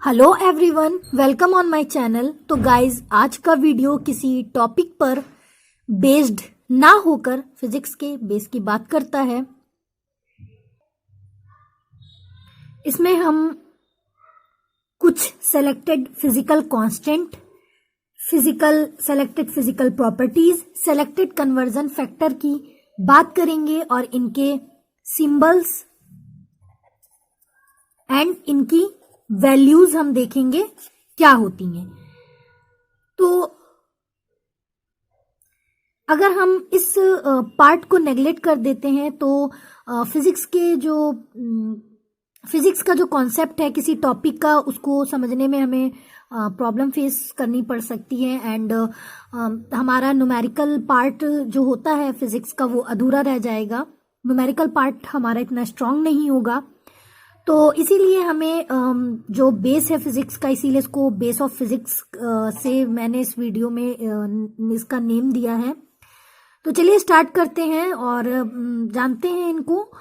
Hello everyone, welcome on my channel. तो guys, आज का वीडियो किसी टॉपिक पर बेस्ड ना होकर फिजिक्स के बेस की बात करता है। इसमें हम कुछ selected physical constant, selected physical properties, selected conversion factor की बात करेंगे और इनके सिंबल्स एंड इनकी वैल्यूज हम देखेंगे क्या होती हैं। तो अगर हम इस पार्ट को नेग्लेक्ट कर देते हैं तो फिजिक्स का जो कॉन्सेप्ट है किसी टॉपिक का, उसको समझने में हमें प्रॉब्लम फेस करनी पड़ सकती है। एंड हमारा न्यूमेरिकल पार्ट जो होता है फिजिक्स का, वो अधूरा रह जाएगा। न्यूमेरिकल पार्ट हमारा इतना स्ट्रांग नहीं होगा। तो इसीलिए हमें जो बेस है फिजिक्स का, इसीलिए इसको बेस ऑफ फिजिक्स से मैंने इस वीडियो में इसका नेम दिया है। तो चलिए स्टार्ट करते हैं और जानते हैं इनको।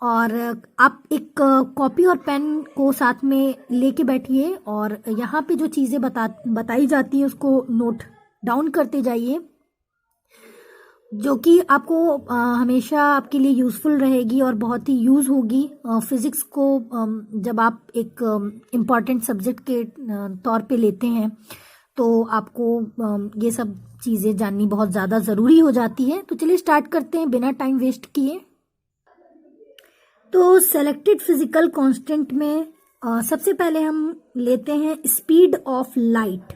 और आप एक कॉपी और पेन को साथ में लेके बैठिए और यहाँ पे जो चीज़ें बताई जाती हैं उसको नोट डाउन करते जाइए, जो कि आपको हमेशा आपके लिए यूज़फुल रहेगी और बहुत ही यूज़ होगी। फिज़िक्स को जब आप एक इम्पॉर्टेंट सब्जेक्ट के तौर पे लेते हैं तो आपको ये सब चीज़ें जाननी बहुत ज़्यादा ज़रूरी हो जाती है। तो चलिए स्टार्ट करते हैं बिना टाइम वेस्ट किए। तो सेलेक्टेड फिजिकल कांस्टेंट में सबसे पहले हम लेते हैं स्पीड ऑफ लाइट।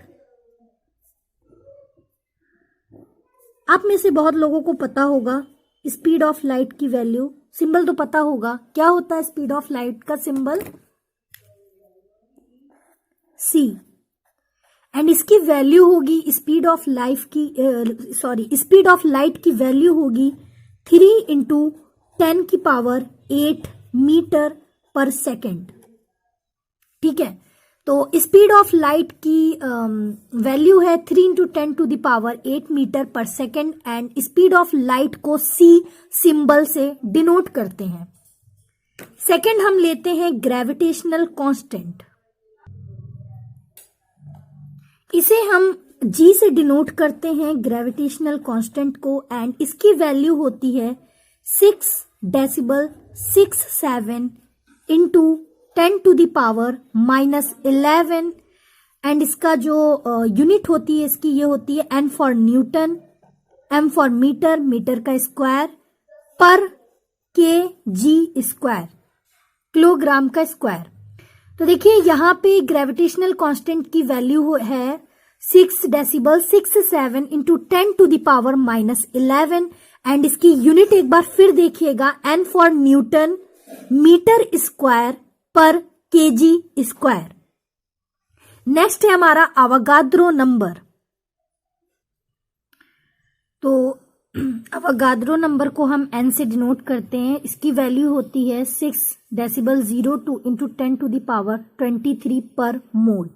आप में से बहुत लोगों को पता होगा स्पीड ऑफ लाइट की वैल्यू, सिंबल तो पता होगा। क्या होता है स्पीड ऑफ लाइट का सिंबल? सी। एंड इसकी वैल्यू होगी स्पीड ऑफ लाइट की वैल्यू होगी 3 × 10⁸ मीटर पर सेकेंड। ठीक है, तो स्पीड ऑफ लाइट की वैल्यू है 3 × 10⁸ मीटर पर second. And speed of light को सी सिंबल से डिनोट करते हैं। सेकेंड हम लेते हैं ग्रेविटेशनल कांस्टेंट। इसे हम जी से डिनोट करते हैं ग्रेविटेशनल कांस्टेंट को। एंड इसकी वैल्यू होती है 6 डेसिबल 67 × 10⁻⁻11। एंड इसका जो यूनिट होती है इसकी, ये होती है N for newton, M for metre, metre का स्क्वायर, पर kg स्क्वायर, किलोग्राम का स्क्वायर। तो देखिए यहाँ पे ग्रेविटेशनल कांस्टेंट की वैल्यू है 6 डेसिबल 67 × 10⁻⁻11। एंड इसकी यूनिट एक बार फिर देखिएगा, N for newton, metre square, पर केजी स्क्वायर। नेक्स्ट है हमारा अवोगाद्रो नंबर। तो अवोगाद्रो नंबर को हम एन से डिनोट करते हैं। इसकी वैल्यू होती है 6 डेसिबल 02 × 10⁻23 पर मोल।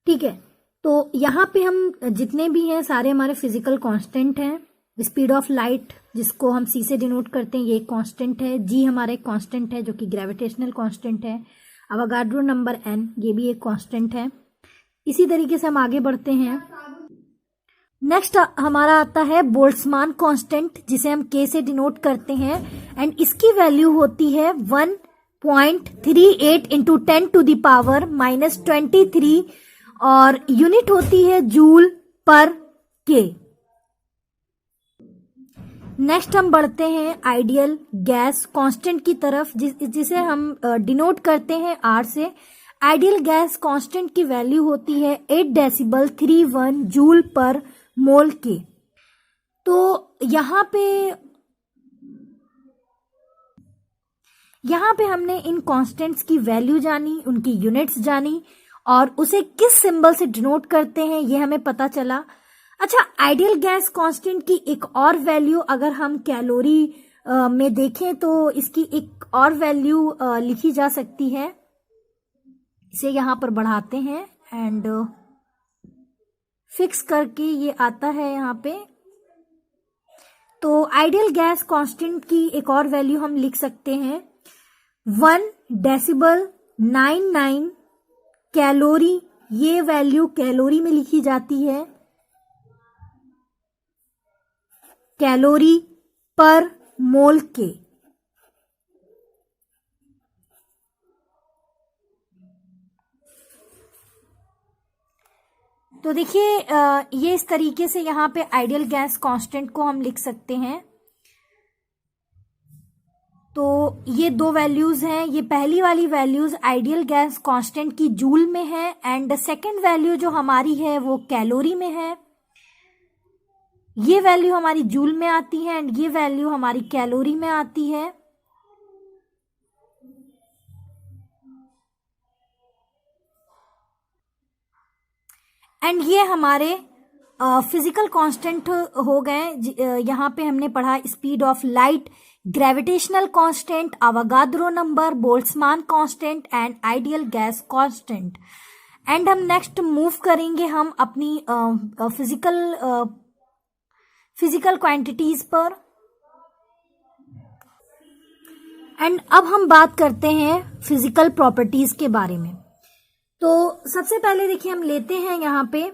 ठीक है, तो यहाँ पे हम जितने भी हैं सारे हमारे फिजिकल कांस्टेंट हैं। स्पीड ऑफ लाइट जिसको हम सी से डिनोट करते हैं, ये कांस्टेंट है। जी हमारा एक कांस्टेंट है जो कि ग्रेविटेशनल कांस्टेंट है। अवोगाड्रो नंबर एन, ये भी एक कांस्टेंट है। इसी तरीके से हम आगे बढ़ते हैं। नेक्स्ट हमारा आता है बोल्ट्जमान कांस्टेंट, जिसे हम के से डिनोट करते हैं। एंड इसकी वैल्यू होती है 1.38 × 10⁻⁻23 और यूनिट होती है जूल पर के। नेक्स्ट हम बढ़ते हैं आइडियल गैस कांस्टेंट की तरफ, जिसे हम डिनोट करते हैं आर से। आइडियल गैस कांस्टेंट की वैल्यू होती है 8 डेसिबल 31 जूल पर मोल के। तो यहाँ पे हमने इन कांस्टेंट्स की वैल्यू जानी, उनकी यूनिट्स जानी और उसे किस सिंबल से डिनोट करते हैं ये हमें पता चला। अच्छा, आइडियल गैस कांस्टेंट की एक और वैल्यू अगर हम कैलोरी में देखें तो इसकी एक और वैल्यू लिखी जा सकती है। इसे यहां पर बढ़ाते हैं एंड फिक्स करके ये आता है यहाँ पे। तो आइडियल गैस कांस्टेंट की एक और वैल्यू हम लिख सकते हैं 1 डेसिबल 99 कैलोरी, ये वैल्यू कैलोरी में लिखी जाती है, कैलोरी पर मोल के। तो देखिए ये इस तरीके से यहाँ पे आइडियल गैस कांस्टेंट को हम लिख सकते हैं। तो ये दो वैल्यूज हैं, ये पहली वाली वैल्यूज आइडियल गैस कांस्टेंट की जूल में है एंड सेकंड वैल्यू जो हमारी है वो कैलोरी में है। ये वैल्यू हमारी जूल में आती है एंड ये वैल्यू हमारी कैलोरी में आती है। एंड ये हमारे फिजिकल कांस्टेंट हो गए। यहाँ पे हमने पढ़ा speed of light, gravitational constant, Avogadro number, Boltzmann constant and ideal gas constant. And हम नेक्स्ट मूव करेंगे हम अपनी फिजिकल क्वांटिटीज पर। एंड अब हम बात करते हैं फिजिकल प्रॉपर्टीज के बारे में। तो सबसे पहले देखिए हम लेते हैं यहाँ पे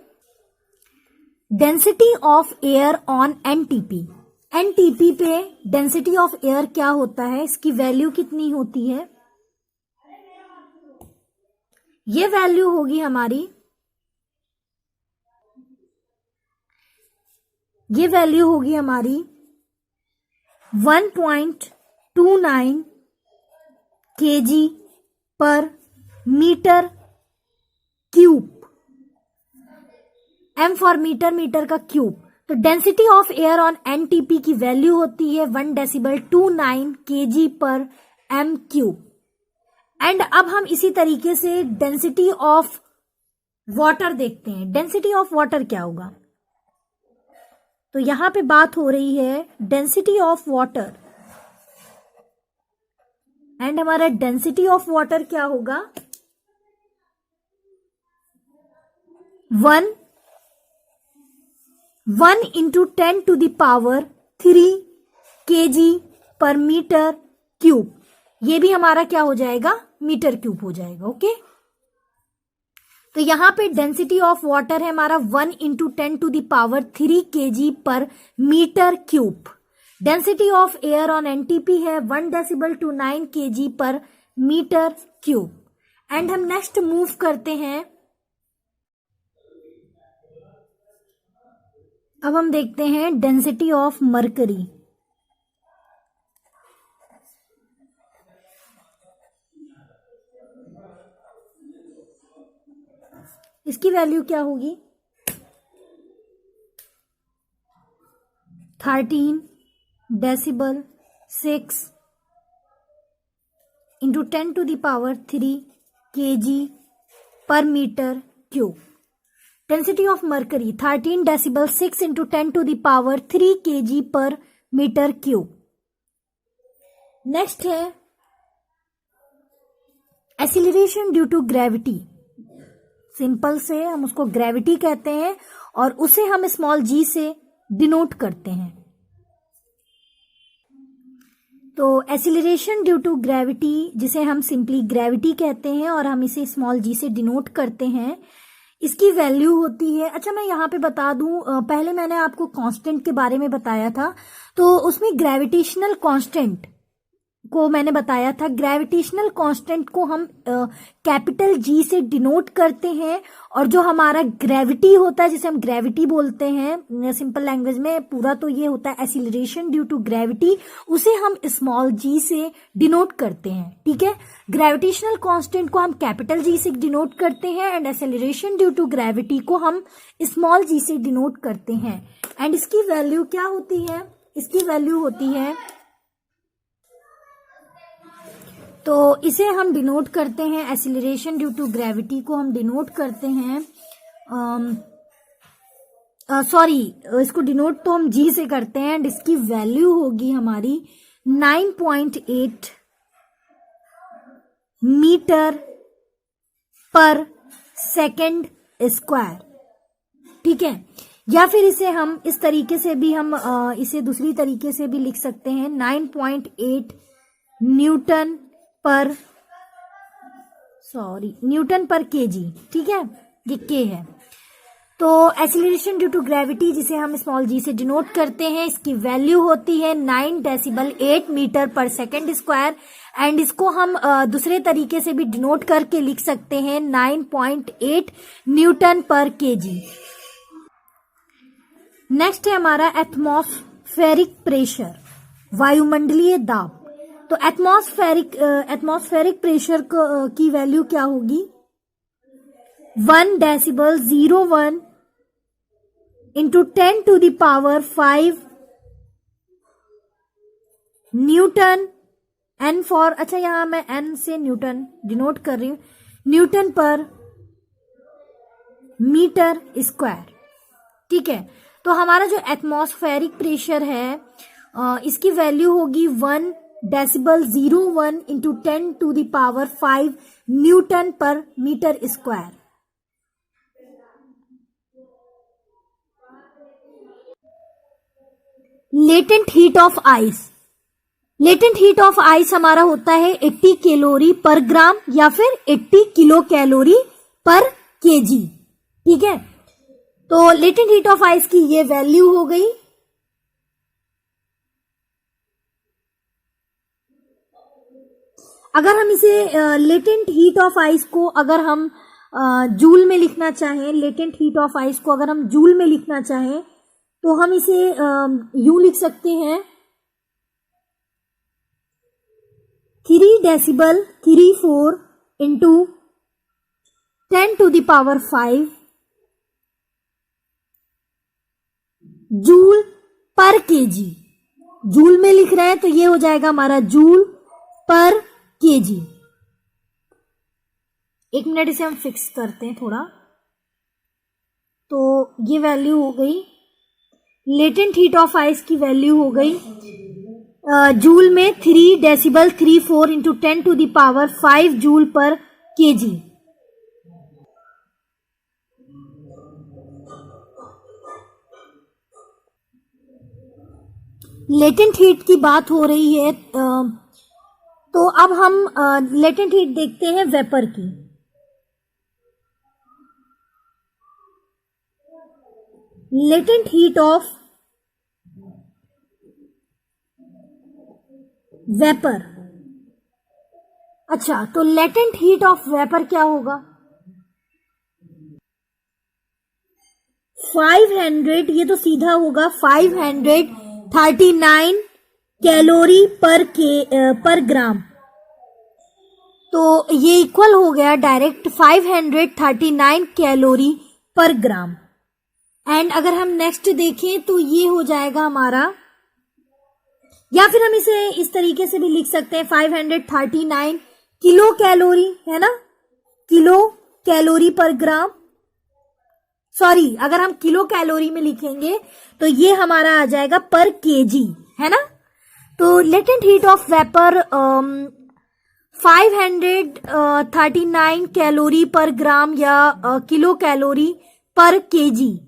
density of air on NTP. NTP पे डेंसिटी ऑफ एयर क्या होता है, इसकी वैल्यू कितनी होती है? ये वैल्यू होगी हमारी, ये वैल्यू होगी हमारी 1.29 kg पर metre cube. M for metre, metre का क्यूब। तो density of air on NTP की वैल्यू होती है 1 डेसिबल 29 kg पर एम क्यूब। एंड अब हम इसी तरीके से डेंसिटी ऑफ वाटर देखते हैं। डेंसिटी ऑफ वाटर क्या होगा? तो यहां पे बात हो रही है डेंसिटी ऑफ वाटर एंड हमारा डेंसिटी ऑफ वाटर क्या होगा? 1 into 10 to the power 3 kg पर मीटर क्यूब। ये भी हमारा क्या हो जाएगा? मीटर क्यूब हो जाएगा। ओके, तो यहां पे डेंसिटी ऑफ वाटर है हमारा 1 into 10 to the power 3 kg पर metre cube. Density of air on NTP है 1 डेसिबल टू 9 kg पर मीटर क्यूब। एंड हम नेक्स्ट मूव करते हैं। अब हम देखते हैं डेंसिटी ऑफ मरकरी। इसकी वैल्यू क्या होगी? 13 decimal 6 into 10 to the power 3 kg पर metre cube. Density of mercury 13 decimal 6 into 10 to the power 3 kg पर मीटर क्यूब। नेक्स्ट है acceleration due to gravity. Simple से हम उसको ग्रेविटी कहते हैं और उसे हम स्मॉल जी से डिनोट करते हैं। तो एक्सीलरेशन ड्यू टू ग्रेविटी, जिसे हम सिंपली ग्रेविटी कहते हैं और हम इसे स्मॉल जी से डिनोट करते हैं, इसकी वैल्यू होती है। अच्छा, मैं यहाँ पे बता दूं, पहले मैंने आपको कांस्टेंट के बारे में बताया था, तो उसमें ग्रेविटेशनल कांस्टेंट को मैंने बताया था। ग्रेविटेशनल कांस्टेंट को हम कैपिटल जी से डिनोट करते हैं और जो हमारा ग्रेविटी होता है, जिसे हम ग्रेविटी बोलते हैं सिंपल लैंग्वेज में, पूरा तो ये होता है एक्सीलरेशन ड्यू टू ग्रेविटी, उसे हम स्मॉल जी से डिनोट करते हैं। ठीक है, ग्रेविटेशनल कांस्टेंट को हम कैपिटल जी से डिनोट करते हैं and acceleration due to gravity को हम स्मॉल जी से डिनोट करते हैं। एंड इसकी वैल्यू क्या होती है? इसकी वैल्यू होती है, तो इसे हम डिनोट करते हैं, एक्सीलरेशन ड्यू टू ग्रेविटी को हम डिनोट करते हैं, इसको डिनोट तो हम जी से करते हैं एंड इसकी वैल्यू होगी हमारी 9.8 मीटर पर सेकेंड स्क्वायर। ठीक है, या फिर इसे हम इस तरीके से भी हम इसे दूसरी तरीके से भी लिख सकते हैं, 9.8 न्यूटन पर सॉरी न्यूटन पर केजी, ठीक है, ये के है। तो एक्सीलरेशन ड्यू टू ग्रेविटी जिसे हम स्मॉल जी से डिनोट करते हैं, इसकी वैल्यू होती है 9 डेसिबल 8 मीटर पर सेकेंड स्क्वायर, एंड इसको हम दूसरे तरीके से भी डिनोट करके लिख सकते हैं 9.8 न्यूटन पर केजी। नेक्स्ट है हमारा एटमॉस्फेरिक प्रेशर, वायुमंडलीय दाब। तो एटमॉस्फेरिक प्रेशर की वैल्यू क्या होगी, 1 decimal 01 into 10 to the power 5 newton, N for, अच्छा यहां मैं एन से न्यूटन डिनोट कर रही हूं, न्यूटन पर मीटर स्क्वायर, ठीक है। तो हमारा जो एटमॉस्फेरिक प्रेशर है इसकी वैल्यू होगी 1 decimal 01 into 10 to the power 5 newton पर metre square. Latent heat of ice, latent heat of ice हमारा होता है 80 कैलोरी पर ग्राम या फिर 80 किलो कैलोरी पर केजी, ठीक है। तो लेटेंट हीट ऑफ आइस की ये वैल्यू हो गई। अगर हम इसे लेटेंट हीट ऑफ आइस को अगर हम जूल में लिखना चाहें, लेटेंट हीट ऑफ आइस को अगर हम जूल में लिखना चाहें तो हम इसे यूं लिख सकते हैं 3 decimal 34 into 10 to the power 5 joule पर केजी। जूल में लिख रहे हैं तो ये हो जाएगा हमारा जूल पर केजी। एक मिनट इसे हम फिक्स करते हैं थोड़ा। तो ये वैल्यू हो गई, लेटेंट हीट ऑफ आइस की वैल्यू हो गई जूल में 3 decimal 34 into 10 to the power 5 joule पर केजी। लेटेंट हीट की बात हो रही है तो अब हम लेटेंट हीट देखते हैं वेपर की। लेटेंट हीट ऑफ वेपर, अच्छा तो लेटेंट हीट ऑफ वेपर क्या होगा, 500, ये तो सीधा होगा 539 कैलोरी पर ग्राम। तो ये इक्वल हो गया डायरेक्ट 539 कैलोरी पर ग्राम। एंड अगर हम नेक्स्ट देखें तो ये हो जाएगा हमारा, या फिर हम इसे इस तरीके से भी लिख सकते हैं 539 किलो कैलोरी, है ना, किलो कैलोरी पर ग्राम। सॉरी, अगर हम किलो कैलोरी में लिखेंगे तो ये हमारा आ जाएगा पर केजी, है ना। तो latent heat of vapour 539 calorie पर ग्राम या किलो कैलोरी पर केजी।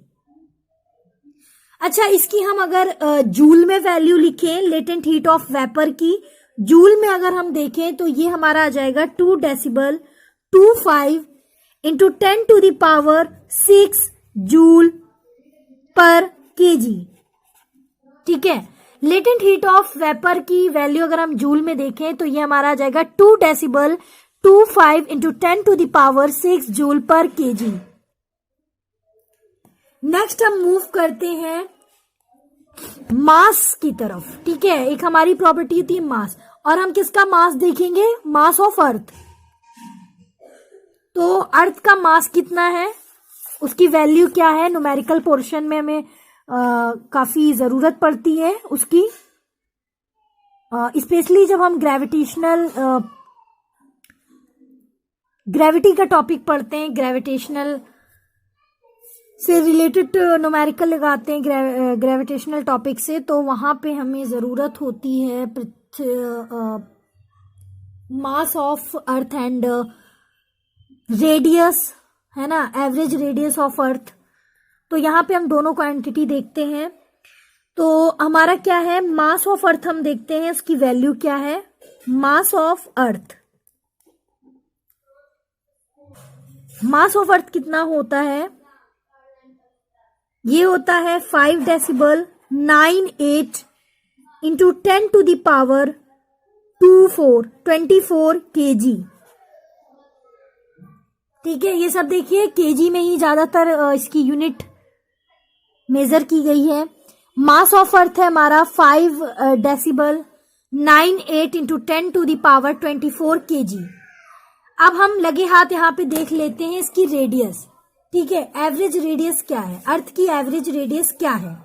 अच्छा, इसकी हम अगर जूल में वैल्यू लिखें लेटेंट हीट ऑफ वेपर की, जूल में अगर हम देखें तो ये हमारा आ जाएगा 2 decimal 25 into 10 to the power 6 joule पर केजी, ठीक है। लेटेंट हीट ऑफ वेपर की वैल्यू अगर हम जूल में देखें तो ये हमारा आ जाएगा 2 decimal 25 into 10 to the power 6 joule पर केजी। नेक्स्ट हम मूव करते हैं मास की तरफ, ठीक है। एक हमारी प्रॉपर्टी थी मास, और हम किसका मास देखेंगे, मास ऑफ अर्थ। तो अर्थ का मास कितना है, उसकी वैल्यू क्या है, न्यूमेरिकल पोर्शन में हमें काफी जरूरत पड़ती है उसकी, स्पेशली जब हम ग्रेविटी का टॉपिक पढ़ते हैं, ग्रेविटेशनल से रिलेटेड न्यूमेरिकल लगाते हैं ग्रेविटेशनल टॉपिक से, तो वहां पे हमें जरूरत होती है mass of earth and radius, है ना, एवरेज रेडियस ऑफ अर्थ। तो यहाँ पे हम दोनों क्वांटिटी देखते हैं। तो हमारा क्या है, मास ऑफ अर्थ हम देखते हैं, उसकी वैल्यू क्या है, mass of earth mass of earth कितना होता है? ये होता है 5 decimal 98 into 10 to the power 24 kg। ठीक है, ये सब देखिए केजी में ही ज्यादातर इसकी यूनिट मेजर की गई है। मास ऑफ अर्थ है हमारा 5 decimal 98 into 10 to the power 24 kg। अब हम लगे हाथ यहाँ पे देख लेते हैं इसकी रेडियस। ठीक है, एवरेज रेडियस क्या है? अर्थ की एवरेज रेडियस क्या है?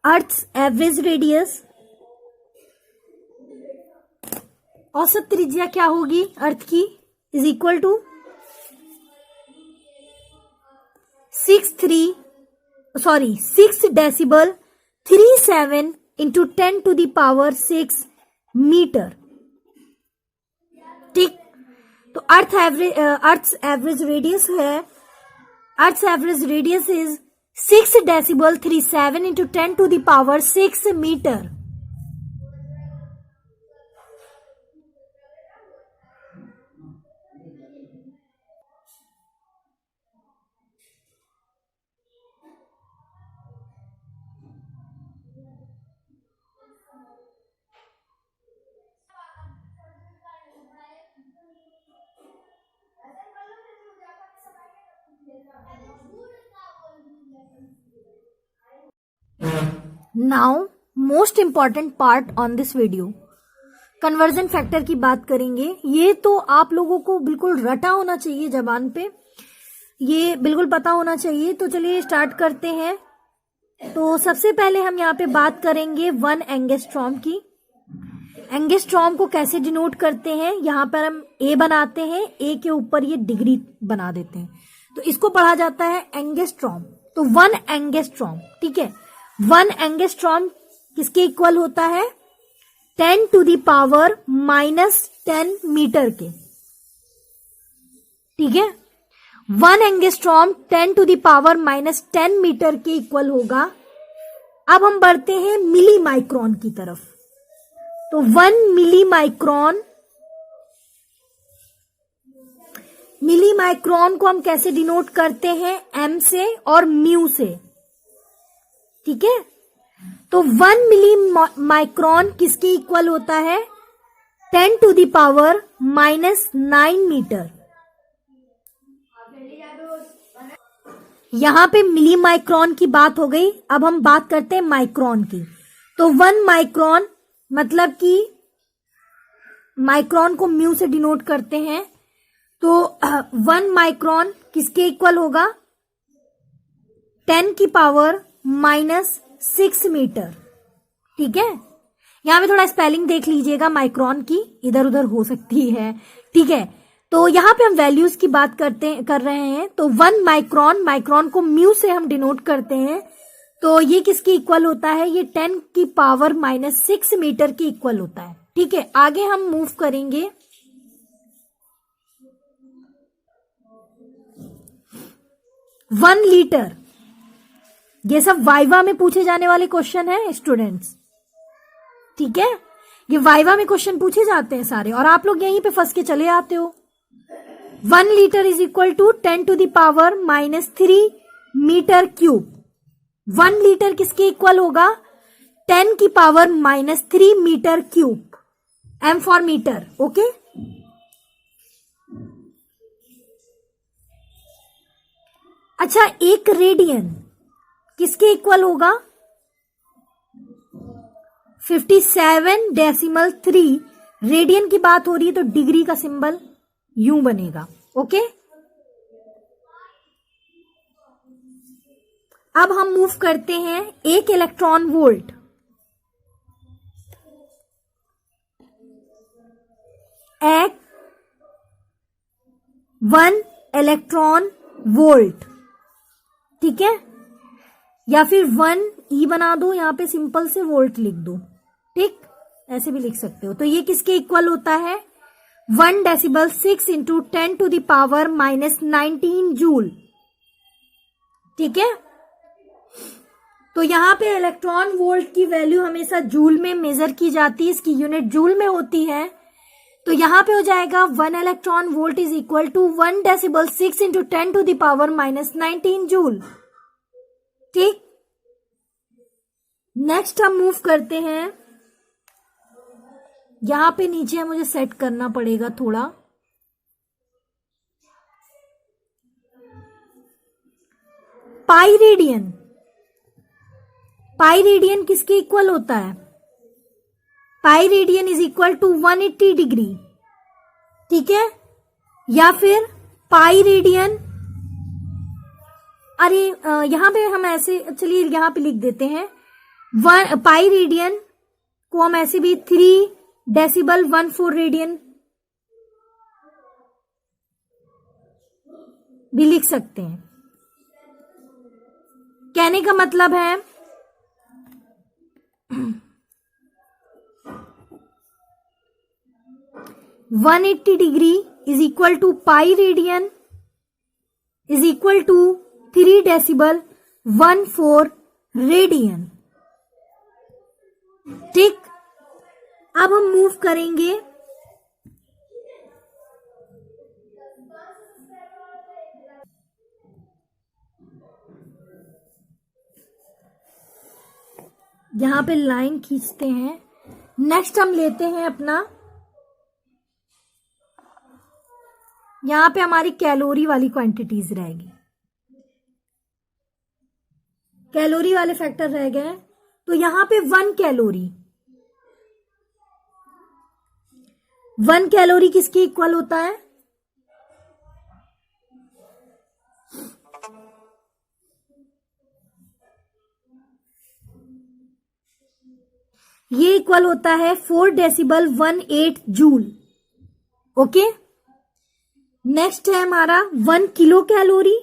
अर्थ एवरेज रेडियस, औसत त्रिज्या क्या होगी अर्थ की? Is equal to 6 decimal 37 into 10 to the power 6 metre. ठीक, तो अर्थ एवरेज रेडियस है, earth average radius is 6 decimal 37 into 10 to the power 6 metre. Now most important part on this video, conversion factor की बात करेंगे। ये तो आप लोगों को बिल्कुल रटा होना चाहिए जबान पे, ये बिल्कुल पता होना चाहिए। तो चलिए स्टार्ट करते हैं। तो सबसे पहले हम यहाँ पे बात करेंगे 1 एंगस्ट्रॉम की। एंगस्ट्रॉम को कैसे डिनोट करते हैं? यहाँ पर हम ए बनाते हैं, ए के ऊपर ये डिग्री बना देते हैं, तो इसको पढ़ा जाता है एंगस्ट्रॉम। तो 1 एंगस्ट्रॉम, ठीक है, 1 एंगस्ट्रॉम किसके इक्वल होता है? 10 टू द पावर -10 मीटर के। ठीक है, 1 angstrom 10 to the power -10 metre के इक्वल होगा। अब हम बढ़ते हैं मिली माइक्रोन की तरफ। तो 1 मिली माइक्रोन को हम कैसे डिनोट करते हैं? एम से और म्यू से। ठीक है, तो 1 मिली माइक्रोन किसके इक्वल होता है? 10 टू द पावर -9 मीटर। यहां पे मिली माइक्रोन की बात हो गई। अब हम बात करते हैं माइक्रोन की। तो 1 माइक्रोन मतलब कि माइक्रोन को म्यू से डिनोट करते हैं। तो 1 माइक्रोन किसके इक्वल होगा? 10 की पावर -6 मीटर। ठीक है, यहां पे थोड़ा स्पेलिंग देख लीजिएगा माइक्रोन की, इधर उधर हो सकती है। ठीक है, तो यहां पे हम वैल्यूज की बात कर रहे हैं। तो 1 माइक्रोन को म्यू से हम डिनोट करते हैं। तो ये किसके इक्वल होता है? ये 10 की पावर -6 मीटर के इक्वल होता है। ठीक है, आगे हम मूव करेंगे। वन लीटर, ये सब वाइवा में पूछे जाने वाले क्वेश्चन है स्टूडेंट्स। ठीक है, ये वाइवा में क्वेश्चन पूछे जाते हैं सारे, और आप लोग यहीं पे फंस के चले आते हो। 1 litre is equal to 10 to the power -3 metre cube. 1 litre किसके इक्वल होगा? 10 की पावर -3 metre cube. M for metre. Okay, अच्छा, 1 रेडियन किसके इक्वल होगा? 57.3। रेडियन की बात हो रही है तो डिग्री का सिंबल यूं बनेगा। ओके, अब हम मूव करते हैं 1 इलेक्ट्रॉन वोल्ट। 1 electron volt. ठीक है, या फिर 1 ई बना दो, यहां पे सिंपल से वोल्ट लिख दो। ठीक, ऐसे भी लिख सकते हो। तो ये किसके इक्वल होता है? 1 decimal 6 into 10 to the power -19 joule. ठीक है, तो यहां पे इलेक्ट्रॉन वोल्ट की वैल्यू हमेशा जूल में मेजर की जाती है, इसकी यूनिट जूल में होती है। तो यहां पे हो जाएगा 1 electron volt is equal to 1 decimal 6 into 10 to the power minus 19 joule. ठीक, नेक्स्ट हम मूव करते हैं, यहां पे नीचे मुझे सेट करना पड़ेगा थोड़ा। पाई रेडियन, पाई रेडियन किसके इक्वल होता है? Pi radian is equal to 180 degree. ठीक है, या फिर पाई रेडियन, अरे यहां पे हम ऐसे, चलिए यहां पे लिख देते हैं, पाई रेडियन को हम ऐसे भी 3 डेसिबल 14 रेडियन भी लिख सकते हैं। कहने का मतलब है 180 degree is equal to pi radian is equal to 3 decimal 14 radian. ठीक, अब हम मूव करेंगे यहां पे लाइन खींचते हैं। नेक्स्ट हम लेते हैं अपना, यहां पे हमारी कैलोरी वाली क्वांटिटीज रहेगी, कैलोरी वाले फैक्टर रह गए। तो यहां पे 1 कैलोरी, 1 कैलोरी किसके इक्वल होता है? ये इक्वल होता है 4 डेसिबल 18 जूल। ओके, नेक्स्ट है हमारा 1 किलो कैलोरी,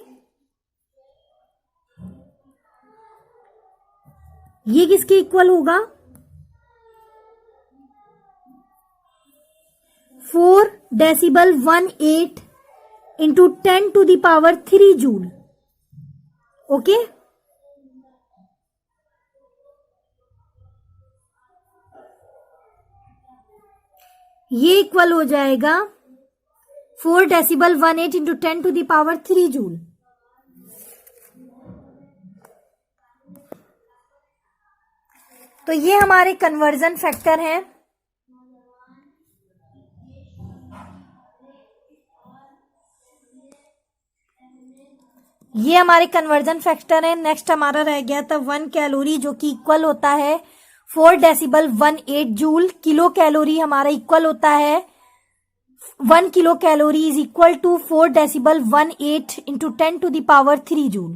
ये किसके इक्वल होगा? 4 decimal 18 into 10 to the power 3 joule. Okay, ये इक्वल हो जाएगा 4 decimal 18 into 10 to the power 3 joule. तो ये हमारे कन्वर्जन फैक्टर हैं। ये हमारे कन्वर्जन फैक्टर है। नेक्स्ट हमारा रह गया था 1 कैलोरी, जो कि इक्वल होता है 4 डेसिबल 18 जूल। किलो कैलोरी हमारा इक्वल होता है 1 kilocalorie is equal to 4 decimal 18 into 10 to the power 3 joule.